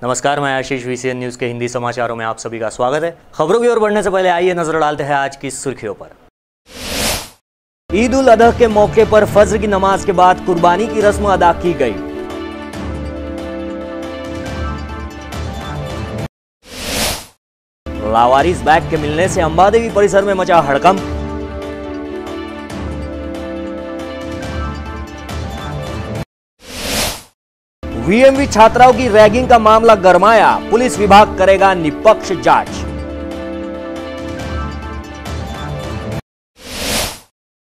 नमस्कार, मैं आशीष, VCN news के हिंदी समाचारों में आप सभी का स्वागत है। खबरों की ओर बढ़ने से पहले आइए नजर डालते हैं आज की सुर्खियों पर। ईद उल अजहा के मौके पर फज्र की नमाज के बाद कुर्बानी की रस्म अदा की गई। लावारिस बैग के मिलने से अंबादेवी परिसर में मचा हड़कंप। VMV छात्राओं की रैगिंग का मामला गरमाया, पुलिस विभाग करेगा निष्पक्ष जांच।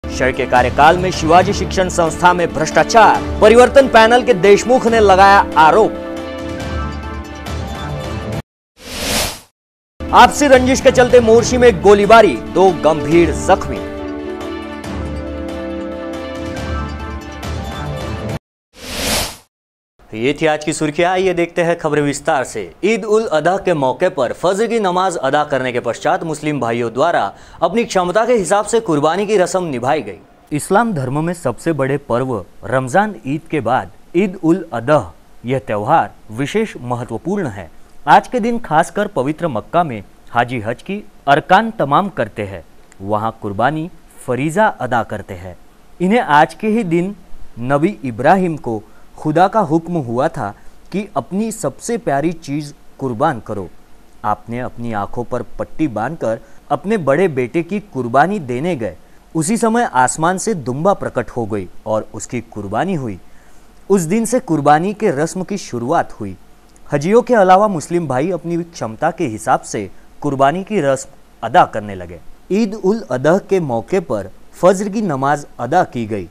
शय के कार्यकाल में शिवाजी शिक्षण संस्था में भ्रष्टाचार, परिवर्तन पैनल के देशमुख ने लगाया आरोप। आपसी रंजिश के चलते मोर्शी में गोलीबारी, 2 गंभीर जख्मी। ये थी आज की सुर्खियां। आइए देखते हैं खबरें विस्तार से। ईद उल अजहा के मौके पर फज्र की नमाज अदा करने के पश्चात मुस्लिम भाइयों द्वारा अपनी क्षमता के हिसाब से कुर्बानी की रस्म निभाई गई। इस्लाम धर्म में सबसे बड़े पर्व रमजान ईद के बाद ईद उल अजहा यह त्यौहार विशेष महत्वपूर्ण है। आज के दिन खासकर पवित्र मक्का में हाजी हज की अरकान तमाम करते हैं, वहाँ कुर्बानी फरीजा अदा करते हैं। इन्हें आज के ही दिन नबी इब्राहिम को खुदा का हुक्म हुआ था कि अपनी सबसे प्यारी चीज़ कुर्बान करो। आपने अपनी आंखों पर पट्टी बांधकर अपने बड़े बेटे की कुर्बानी देने गए। उसी समय आसमान से दुम्बा प्रकट हो गई और उसकी कुर्बानी हुई। उस दिन से कुर्बानी के रस्म की शुरुआत हुई। हजियों के अलावा मुस्लिम भाई अपनी क्षमता के हिसाब से कुर्बानी की रस्म अदा करने लगे। ईद उल अजहा के मौके पर फज्र की नमाज अदा की गई।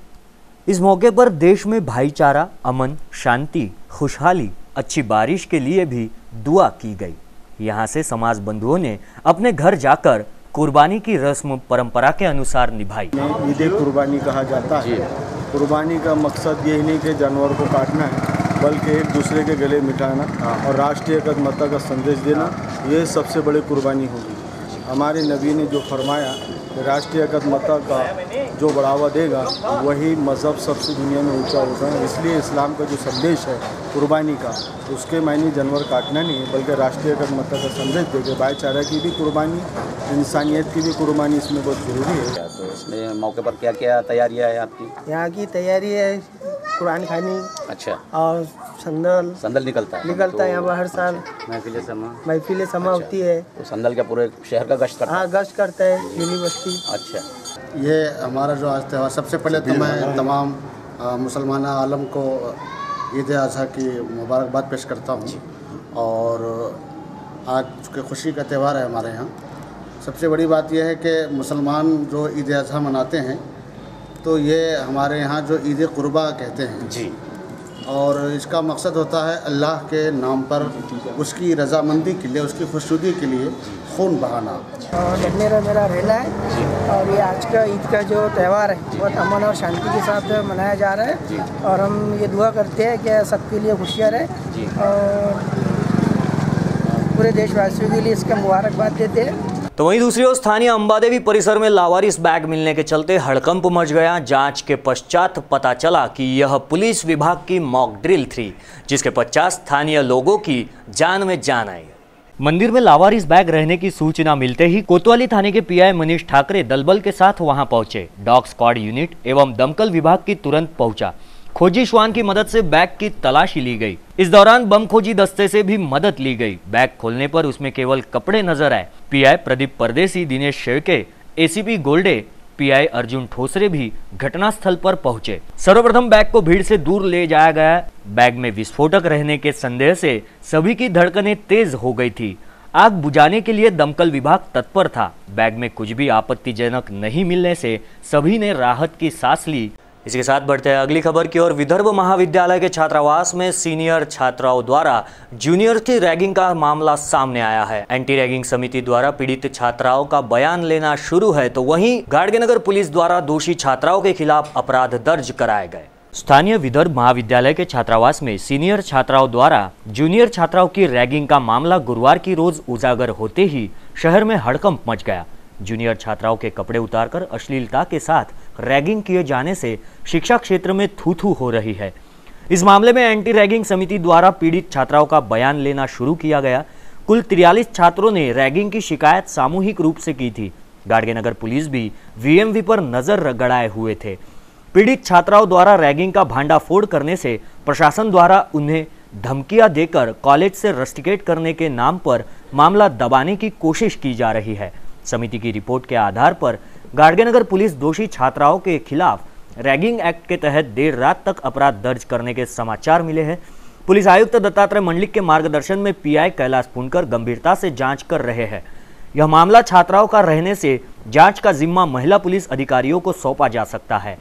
इस मौके पर देश में भाईचारा, अमन, शांति, खुशहाली, अच्छी बारिश के लिए भी दुआ की गई। यहाँ से समाज बंधुओं ने अपने घर जाकर कुर्बानी की रस्म परंपरा के अनुसार निभाई। ईद कुर्बानी कहा जाता है। कुर्बानी का मकसद ये नहीं कि जानवर को काटना है, बल्कि एक दूसरे के गले मिटाना और राष्ट्रीय एकता का संदेश देना, ये सबसे बड़ी कुर्बानी होगी। हमारे नबी ने जो फरमाया कि राष्ट्रीय एकता का जो बढ़ावा देगा वही मज़हब सबसे दुनिया में ऊंचा होगा। इसलिए इस्लाम का जो संदेश है कुर्बानी का, उसके मायने जानवर काटना नहीं है, बल्कि राष्ट्रीय एकता का संदेश देकर भाईचारा की भी कुर्बानी, इंसानियत की भी कुर्बानी इसमें बहुत ज़रूरी है। तो इसमें मौके पर क्या क्या तैयारियाँ है आपकी? यहाँ की तैयारी है कुरान खानी। अच्छा। और संदल निकलता है यहाँ पर हर साल महफिल समा होती है। तो संदल क्या पूरे शहर का गश्त करता है? हाँ, गश्त करता है यूनिवर्सिटी। अच्छा। ये हमारा जो आज त्यौहार, सबसे पहले तो मैं तमाम मुसलमान आलम को ईद अजहा की मुबारकबाद पेश करता हूँ। और आज के खुशी का त्यौहार है हमारे यहाँ। सबसे बड़ी बात यह है कि मुसलमान जो ईद अजहा मनाते हैं तो ये हमारे यहाँ जो ईद कुर्बा कहते हैं जी। और इसका मकसद होता है अल्लाह के नाम पर उसकी रजामंदी के लिए, उसकी खुशनुदी के लिए खून बहाना। और मेरा रेला है और ये आज का ईद का जो त्यौहार है बहुत अमन और शांति के साथ मनाया जा रहा है। और हम ये दुआ करते हैं कि सबके लिए खुशियाँ रहे और पूरे देशवासियों के लिए इसका मुबारकबाद देते हैं। तो वहीं दूसरी ओर स्थानीय अंबादेवी परिसर में लावारिस बैग मिलने के चलते हड़कंप मच गया। जांच के पश्चात पता चला कि यह पुलिस विभाग की मॉक ड्रिल थी, जिसके पश्चात स्थानीय लोगों की जान में जान आई। मंदिर में लावारिस बैग रहने की सूचना मिलते ही कोतवाली थाने के PI मनीष ठाकरे दलबल के साथ वहां पहुंचे। डॉग स्क्वाड यूनिट एवं दमकल विभाग की तुरंत पहुंचा। खोजी श्वान की मदद से बैग की तलाशी ली गई। इस दौरान बम खोजी दस्ते से भी मदद ली गई। बैग खोलने पर उसमें केवल कपड़े नजर आए। PI प्रदीप परदेसी, दिनेश शेवके, ACP गोल्डे, PI अर्जुन ठोसरे भी घटनास्थल पर पहुंचे। सर्वप्रथम बैग को भीड़ से दूर ले जाया गया। बैग में विस्फोटक रहने के संदेह से सभी की धड़कनें तेज हो गई थी। आग बुझाने के लिए दमकल विभाग तत्पर था। बैग में कुछ भी आपत्तिजनक नहीं मिलने से सभी ने राहत की सांस ली। इसके साथ बढ़ते हैं अगली खबर की ओर। विदर्भ महाविद्यालय के छात्रावास में सीनियर छात्राओं द्वारा जूनियर की रैगिंग का मामला सामने आया है। एंटी रैगिंग समिति द्वारा पीड़ित छात्राओं का बयान लेना शुरू है, तो वहीं गाड़गेनगर पुलिस द्वारा दोषी छात्राओं के खिलाफ अपराध दर्ज कराए गए। स्थानीय विदर्भ महाविद्यालय के छात्रावास में सीनियर छात्राओं द्वारा जूनियर छात्राओं की रैगिंग का मामला गुरुवार की रोज उजागर होते ही शहर में हड़कंप मच गया। जूनियर छात्राओं के कपड़े उतारकर अश्लीलता के साथ रैगिंग किए जाने से शिक्षा क्षेत्र में थू थू हो रही है। इस मामले में एंटी रैगिंग समिति द्वारा पीड़ित छात्राओं का बयान लेना शुरू किया गया। कुल 43 छात्रों ने रैगिंग की शिकायत सामूहिक रूप से की थी। गाड़गेनगर पुलिस भी वीएमवी पर नजर गड़ाए हुए थे। पीड़ित छात्राओं द्वारा रैगिंग का भांडाफोड़ करने से प्रशासन द्वारा उन्हें धमकियां देकर कॉलेज से रस्टिकेट करने के नाम पर मामला दबाने की कोशिश की जा रही है। समिति की रिपोर्ट के आधार पर गाड़गेनगर पुलिस दोषी छात्राओं के खिलाफ रैगिंग एक्ट के तहत देर रात तक अपराध दर्ज करने के समाचार मिले हैं। पुलिस आयुक्त दत्तात्रेय मंडलिक के मार्गदर्शन में पीआई कैलाश पुनकर गंभीरता से जांच कर रहे हैं। यह मामला छात्राओं का रहने से जांच का जिम्मा महिला पुलिस अधिकारियों को सौंपा जा सकता है।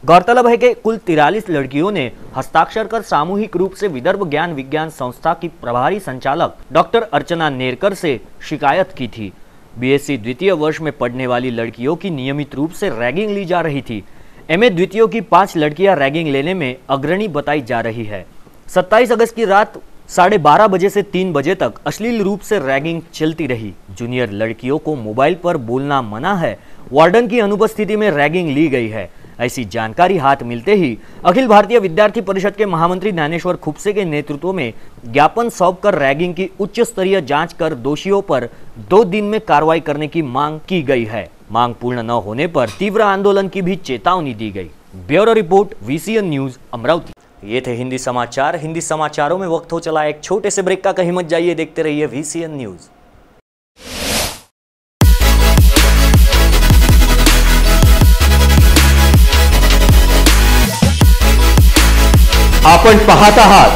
गौरतलब है कि कुल 43 लड़कियों ने हस्ताक्षर कर सामूहिक रूप से विदर्भ ज्ञान विज्ञान संस्था की प्रभारी संचालक डॉक्टर अर्चना नेरकर से शिकायत की थी। बीएससी द्वितीय वर्ष में पढ़ने वाली लड़कियों की नियमित रूप से रैगिंग ली जा रही थी। एमए द्वितीयों की 5 लड़कियां रैगिंग लेने में अग्रणी बताई जा रही है। 27 अगस्त की रात 12:30 बजे से 3 बजे तक अश्लील रूप से रैगिंग चलती रही। जूनियर लड़कियों को मोबाइल पर बोलना मना है। वार्डन की अनुपस्थिति में रैगिंग ली गई है। ऐसी जानकारी हाथ मिलते ही अखिल भारतीय विद्यार्थी परिषद के महामंत्री ज्ञानेश्वर खुपसे के नेतृत्व में ज्ञापन सौंपकर रैगिंग की उच्च स्तरीय जांच कर दोषियों पर 2 दिन में कार्रवाई करने की मांग की गई है। मांग पूर्ण न होने पर तीव्र आंदोलन की भी चेतावनी दी गई। Bureau report, VCN news, Amravati. ये थे हिंदी समाचार। हिंदी समाचारों में वक्त हो चला एक छोटे से ब्रेक का। कहीं मत जाइए, देखते रहिए VCN न्यूज। आपण पाहत आहात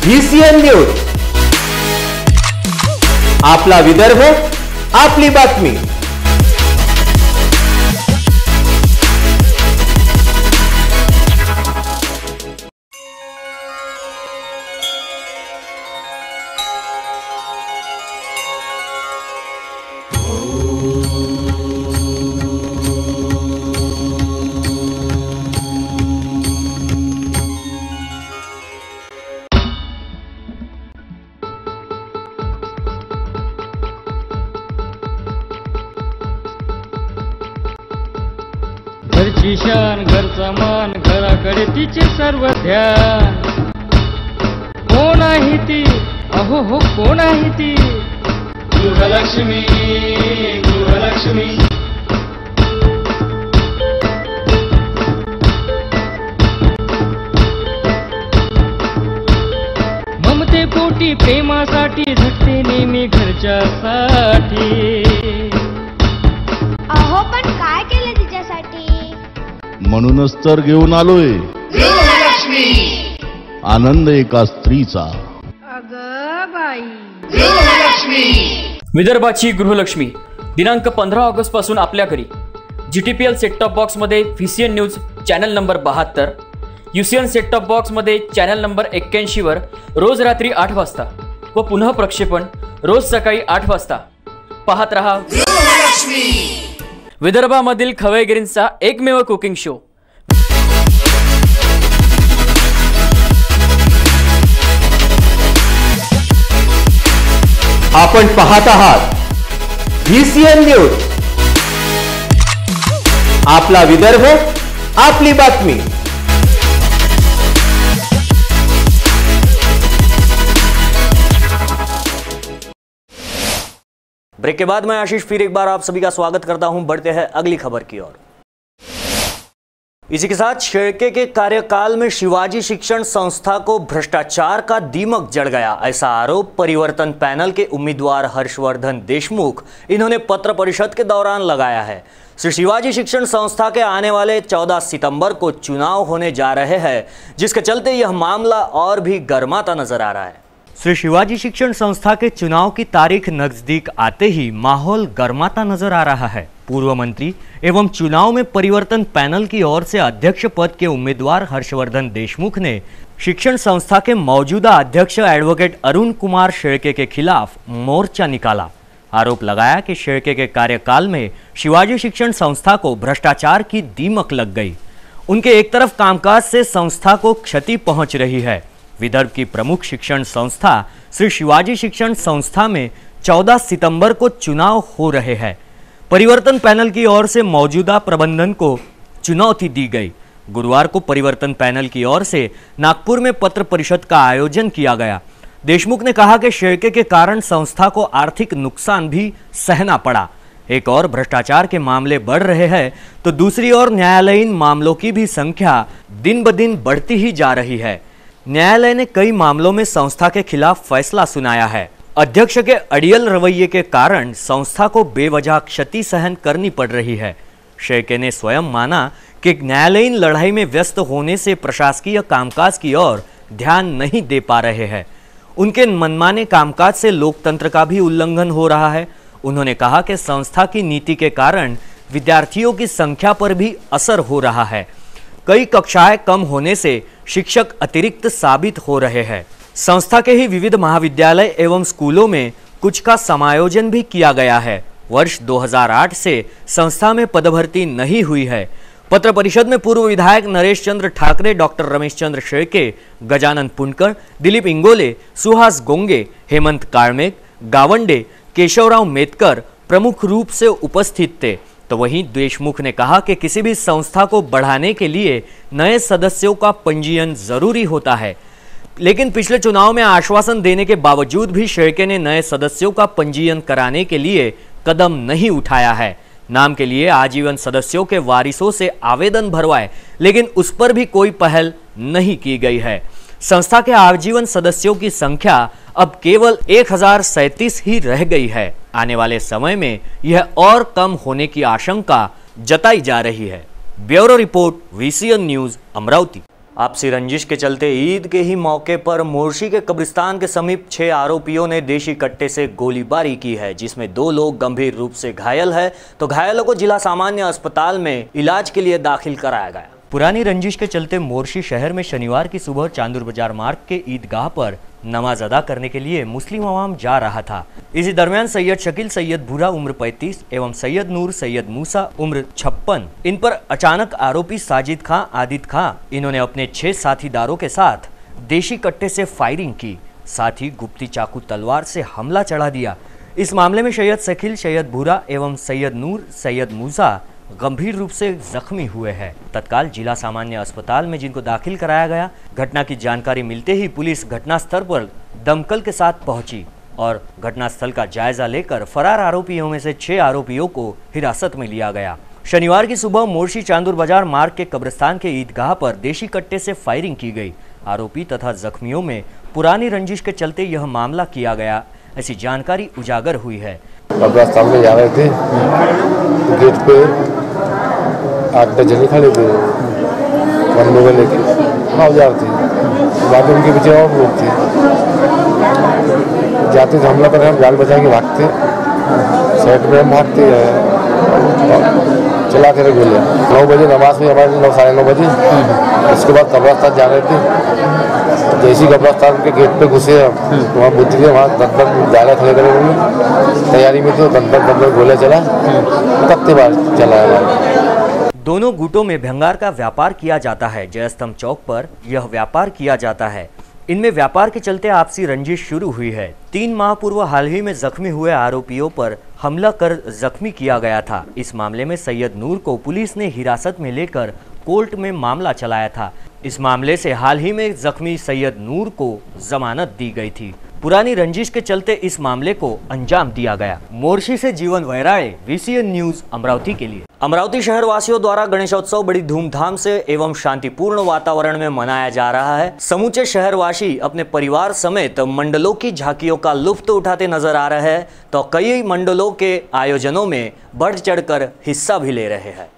VCN न्यूज, आपला विदर्भ, आपली बातमी। घरची शान, घरचा मान, घराकडे तिचे सर्व ध्यान। कोण आहे ती, अहो हो कोण आहे ती? गृहलक्ष्मी, गृहलक्ष्मी। ममते पोटी प्रेमासाठी झटते नेहमी घरच्यासाठी। अहो पण काय केलं तिच्यासाठी? म्हणूनच तर घेऊन आलोय गृहलक्ष्मी। आनंद एका स्त्रीचा। अगं बाई, गृहलक्ष्मी। विदर्भाची गृहलक्ष्मी दिनांक 15 ऑगस्ट पासून आपल्या घरी। GTPL सेट टॉप बॉक्स मध्ये VCN news channel number 72, UCN set top box मध्ये चॅनल नंबर 81 वर रोज रात्री 8 वाजता व पुन्हा प्रक्षेपण रोज सकाळी 8 वाजता। पाहत रहा गृहलक्ष्मी। विदर्भामधील खवयगिरींचा एकमेव कुकिंग शो। आपण पाहत आहात VCN न्यूज, आपला विदर्भ, आपली बातमी। ब्रेक के बाद मैं आशीष फिर एक बार आप सभी का स्वागत करता हूं। बढ़ते हैं अगली खबर की ओर। इसी के साथ शेळके के कार्यकाल में शिवाजी शिक्षण संस्था को भ्रष्टाचार का दीमक जड़ गया, ऐसा आरोप परिवर्तन पैनल के उम्मीदवार हर्षवर्धन देशमुख इन्होंने पत्र परिषद के दौरान लगाया है। श्री शिवाजी शिक्षण संस्था के आने वाले 14 सितंबर को चुनाव होने जा रहे हैं, जिसके चलते यह मामला और भी गर्माता नजर आ रहा है। श्री शिवाजी शिक्षण संस्था के चुनाव की तारीख नजदीक आते ही माहौल गर्माता नजर आ रहा है। पूर्व मंत्री एवं चुनाव में परिवर्तन पैनल की ओर से अध्यक्ष पद के उम्मीदवार हर्षवर्धन देशमुख ने शिक्षण संस्था के मौजूदा अध्यक्ष एडवोकेट अरुण कुमार शेळके के खिलाफ मोर्चा निकाला। आरोप लगाया कि शेळके के कार्यकाल में शिवाजी शिक्षण संस्था को भ्रष्टाचार की दीमक लग गई। उनके एक तरफ कामकाज से संस्था को क्षति पहुंच रही है। विदर्भ की प्रमुख शिक्षण संस्था श्री शिवाजी शिक्षण संस्था में 14 सितंबर को चुनाव हो रहे हैं। परिवर्तन पैनल की ओर से मौजूदा प्रबंधन को चुनौती दी गई। गुरुवार को परिवर्तन पैनल की ओर से नागपुर में पत्र परिषद का आयोजन किया गया। देशमुख ने कहा कि शेरके के कारण संस्था को आर्थिक नुकसान भी सहना पड़ा। एक और भ्रष्टाचार के मामले बढ़ रहे हैं तो दूसरी ओर न्यायालयीन मामलों की भी संख्या दिन ब दिन बढ़ती ही जा रही है। न्यायालय ने कई मामलों में संस्था के खिलाफ फैसला सुनाया है। अध्यक्ष के अड़ियल रवैये के कारण संस्था को बेवजह क्षति सहन करनी पड़ रही है। शेरके ने स्वयं माना कि न्यायालयीन लड़ाई में व्यस्त होने से प्रशासकीय कामकाज की ओर ध्यान नहीं दे पा रहे हैं। उनके मनमाने कामकाज से लोकतंत्र का भी उल्लंघन हो रहा है। उन्होंने कहा कि संस्था की नीति के कारण विद्यार्थियों की संख्या पर भी असर हो रहा है। कई कक्षाएं कम होने से शिक्षक अतिरिक्त साबित हो रहे हैं। संस्था के ही विविध महाविद्यालय एवं स्कूलों में कुछ का समायोजन भी किया गया है। वर्ष 2008 से संस्था में पदभर्ती नहीं हुई है। पत्र परिषद में पूर्व विधायक नरेश चंद्र ठाकरे, डॉक्टर रमेश चंद्र शेरके, गजानन पुणकर, दिलीप इंगोले, सुहास गोंगे, हेमंत काळमेघ, गावंडे, केशवराव मेतकर प्रमुख रूप से उपस्थित थे। तो वहीं देशमुख ने कहा कि किसी भी संस्था को बढ़ाने के लिए नए सदस्यों का पंजीयन जरूरी होता है, लेकिन पिछले चुनाव में आश्वासन देने के बावजूद भी शेरके ने नए सदस्यों का पंजीयन कराने के लिए कदम नहीं उठाया है। नाम के लिए आजीवन सदस्यों के वारिसों से आवेदन भरवाए, लेकिन उस पर भी कोई पहल नहीं की गई है। संस्था के आजीवन सदस्यों की संख्या अब केवल 1037 ही रह गई है। आने वाले समय में यह और कम होने की आशंका जताई जा रही है। Bureau report, VCN news, Amravati. आपसी रंजिश के चलते ईद के ही मौके पर मोर्शी के कब्रिस्तान के समीप 6 आरोपियों ने देशी कट्टे से गोलीबारी की है, जिसमें 2 लोग गंभीर रूप से घायल है तो घायलों को जिला सामान्य अस्पताल में इलाज के लिए दाखिल कराया गया। पुरानी रंजिश के चलते मोर्शी शहर में शनिवार की सुबह चांदुर बाजार मार्ग के ईदगाह पर नमाज अदा करने के लिए मुस्लिम अवाम जा रहा था। इसी दरमियान सैयद शकील, सैयद भूरा उम्र 35 एवं सैयद नूर, सैयद मूसा उम्र 56, इन पर अचानक आरोपी साजिद खां, आदित खां, इन्होंने अपने 6 साथीदारों के साथ देशी कट्टे से फायरिंग की, साथ ही गुप्ती चाकू तलवार से हमला चढ़ा दिया। इस मामले में सैयद शकील, सैयद भूरा एवं सैयद नूर, सैयद मूसा गंभीर रूप से जख्मी हुए हैं। तत्काल जिला सामान्य अस्पताल में जिनको दाखिल कराया गया। घटना की जानकारी मिलते ही पुलिस घटनास्थल पर दमकल के साथ पहुंची और घटनास्थल का जायजा लेकर फरार आरोपियों में से 6 आरोपियों को हिरासत में लिया गया। शनिवार की सुबह मोर्शी चांदुर बाजार मार्ग के कब्रिस्तान के ईदगाह पर देशी कट्टे से फायरिंग की गई। आरोपी तथा जख्मियों में पुरानी रंजिश के चलते यह मामला किया गया, ऐसी जानकारी उजागर हुई है। कब्रिस्तान में जा रहे थे, गेट पे 8 जने खड़े थे, बंदूक लेके औजार थे, बाकी उनके पीछे और लोग थे। जाते थे हमला कर रहे, हम जाल बचा के भागते, साइड में हम भागते चलाते रहे गोलियाँ। 9 बजे नमाज में हमारे 9 साढ़े 9 बजे। उसके बाद कब्रिस्तान जा रहे थे। जैसी कब्रिस्तान के गेट पे घुसे हम, वहाँ बुद्धि थे, वहाँ 10 जाले खड़े करे हुए तैयारी में थे। 10 गोलियाँ चला, कत्ते बार चला है। दोनों गुटों में भंगार का व्यापार किया जाता है। जयस्तंभ चौक पर यह व्यापार किया जाता है। इनमें व्यापार के चलते आपसी रंजिश शुरू हुई है। 3 माह पूर्व हाल ही में जख्मी हुए आरोपियों पर हमला कर जख्मी किया गया था। इस मामले में सैयद नूर को पुलिस ने हिरासत में लेकर कोर्ट में मामला चलाया था। इस मामले से हाल ही में जख्मी सैयद नूर को जमानत दी गई थी। पुरानी रंजिश के चलते इस मामले को अंजाम दिया गया। मोर्शी से जीवन वैराड़े, VCN न्यूज, अमरावती के लिए। अमरावती शहर वासियों द्वारा गणेशोत्सव बड़ी धूमधाम से एवं शांतिपूर्ण वातावरण में मनाया जा रहा है। समूचे शहरवासी अपने परिवार समेत मंडलों की झांकियों का लुत्फ उठाते नजर आ रहे हैं, तो कई मंडलों के आयोजनों में बढ़ चढ़कर हिस्सा भी ले रहे हैं।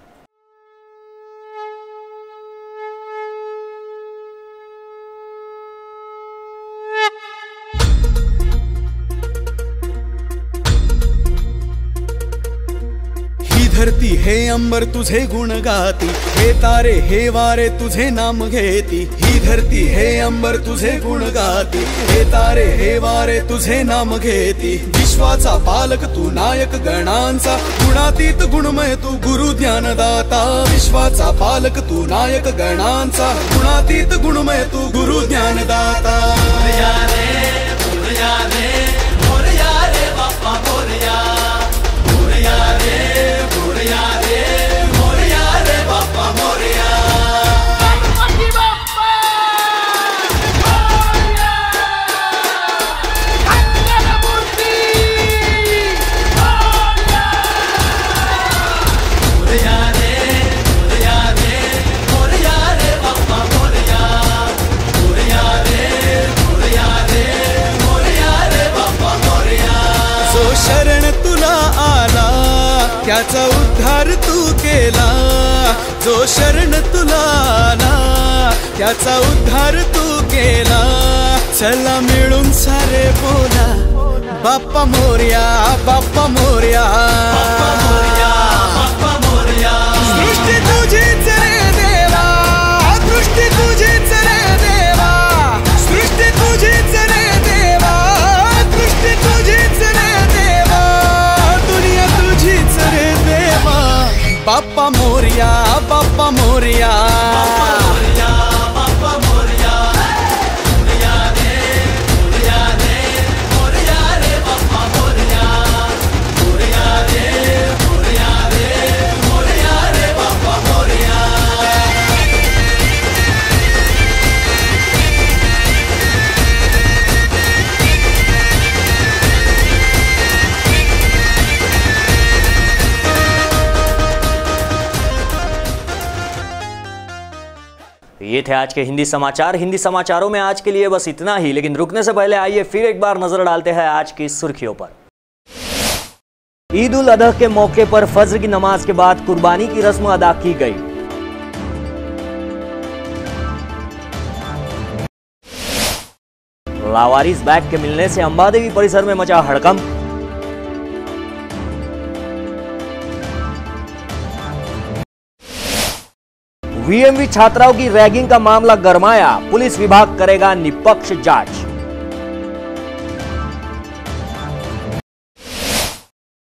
धरती हे अंबर तुझे गुण गाती, हे तारे हे वारे तुझे नाम घेती। ही धरती हे अंबर तुझे गुण गाती, हे तारे हे वारे तुझे नाम घेती। विश्वाचा पालक तू नायक गणांचा, गुणातीत गुणमय तू गुरु ज्ञानदाता। विश्वाचा पालक तू नायक गणांचा, गुणातीत गुणमय तू गुरु ज्ञानदाता। मोरया रे मोरया रे मोरया रे बाप्पा मोरया, मोरया रे मोरया रे मोरया रे बाप्पा मोरया। त्याचा उद्धार तू केला, जो शरण तुला आला त्याचा उद्धार तू केला. चला मिळून सारे बोला बाप्पा मोरया, बाप्पा मोरया, बाप्पा मोरया. सृष्टी तुझीच रे देवा, सृष्टी तुझीच रे देवा, सृष्टी तुझीच रे देवा, सृष्टी तुझीच रे देवा, दुनिया तुझीच रे देवा. बाप्पा मोरया, बाप्पा मोरया, ये थे आज के हिंदी समाचार। हिंदी समाचारों में आज के लिए बस इतना ही, लेकिन रुकने से पहले आइए फिर एक बार नजर डालते हैं आज की सुर्खियों पर। ईद उल अजहा के मौके पर फज्र की नमाज के बाद कुर्बानी की रस्म अदा की गई। लावारिस बैग के मिलने से अंबादेवी परिसर में मचा हड़कंप। वीएमवी छात्राओं की रैगिंग का मामला गरमाया, पुलिस विभाग करेगा निष्पक्ष जांच।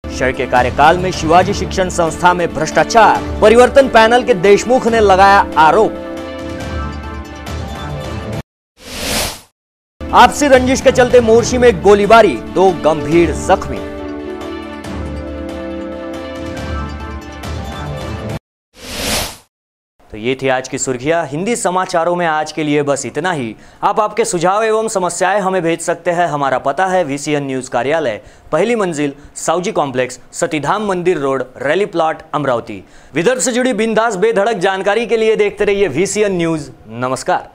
शय के कार्यकाल में शिवाजी शिक्षण संस्था में भ्रष्टाचार, परिवर्तन पैनल के देशमुख ने लगाया आरोप। आपसी रंजिश के चलते मोर्शी में गोलीबारी, 2 गंभीर जख्मी। तो ये थी आज की सुर्खियां। हिंदी समाचारों में आज के लिए बस इतना ही। आप आपके सुझाव एवं समस्याएं हमें भेज सकते हैं। हमारा पता है VCN न्यूज कार्यालय, पहली मंजिल, साउजी कॉम्प्लेक्स, सतीधाम मंदिर road, rally plot, Amravati. Vidarbha से जुड़ी बिंदास बेधड़क जानकारी के लिए देखते रहिए VCN न्यूज। नमस्कार।